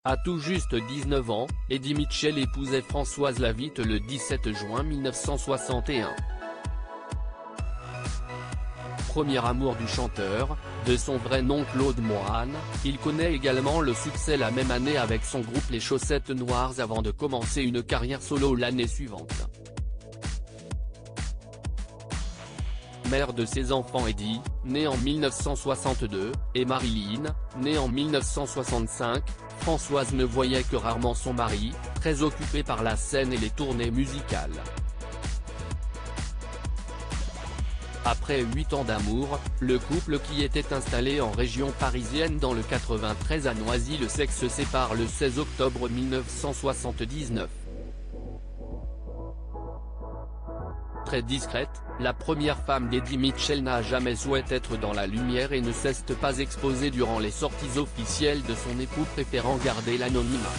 À tout juste 19 ans, Eddie Mitchell épousait Françoise Lavitte le 17 juin 1961. Premier amour du chanteur, de son vrai nom Claude Moine, il connaît également le succès la même année avec son groupe Les Chaussettes Noires avant de commencer une carrière solo l'année suivante. Mère de ses enfants Eddie, né en 1962, et Marilyn, née en 1965, Françoise ne voyait que rarement son mari, très occupé par la scène et les tournées musicales. Après 8 ans d'amour, le couple qui était installé en région parisienne dans le 93 à Noisy le se sépare le 16 octobre 1979. Très discrète, la première femme d'Eddie Mitchell n'a jamais souhaité être dans la lumière et ne s'est pas exposée durant les sorties officielles de son époux préférant garder l'anonymat.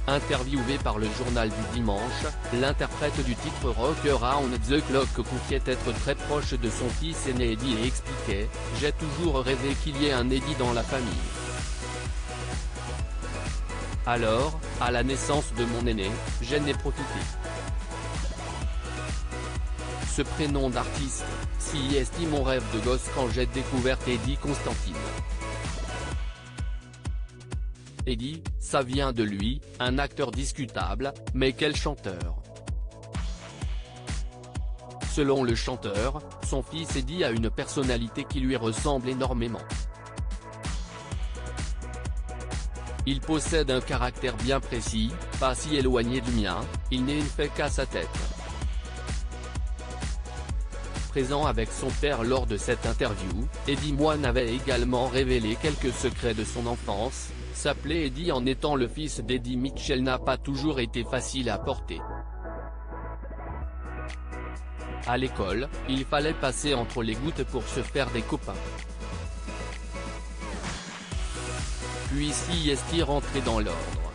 Interviewé par le journal du dimanche, l'interprète du titre Rock Around the Clock confiait être très proche de son fils aîné Eddie et expliquait « J'ai toujours rêvé qu'il y ait un Eddie dans la famille. Alors, à la naissance de mon aîné, j'en ai profité. » Ce prénom d'artiste, si est mon rêve de gosse quand j'ai découvert Eddie Constantine. Eddie, ça vient de lui, un acteur discutable, mais quel chanteur. Selon le chanteur, son fils Eddie a une personnalité qui lui ressemble énormément. Il possède un caractère bien précis, pas si éloigné du mien, il n'est fait qu'à sa tête. Présent avec son père lors de cette interview, Eddie Moine avait également révélé quelques secrets de son enfance. S'appeler Eddie en étant le fils d'Eddie Mitchell n'a pas toujours été facile à porter. À l'école, il fallait passer entre les gouttes pour se faire des copains. Puis si est rentré dans l'ordre.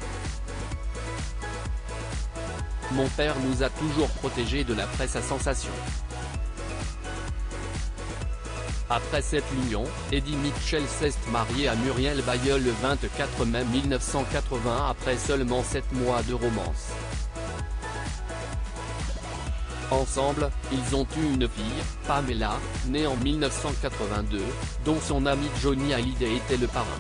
Mon père nous a toujours protégés de la presse à sensation. Après cette union, Eddie Mitchell s'est marié à Muriel Bailleul le 24 mai 1980 après seulement 7 mois de romance. Ensemble, ils ont eu une fille, Pamela, née en 1982, dont son ami Johnny Hallyday était le parrain.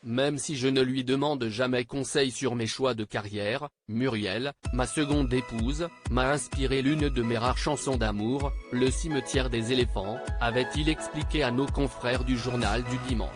Même si je ne lui demande jamais conseil sur mes choix de carrière, Muriel, ma seconde épouse, m'a inspiré l'une de mes rares chansons d'amour, Le cimetière des éléphants, avait-il expliqué à nos confrères du journal du dimanche.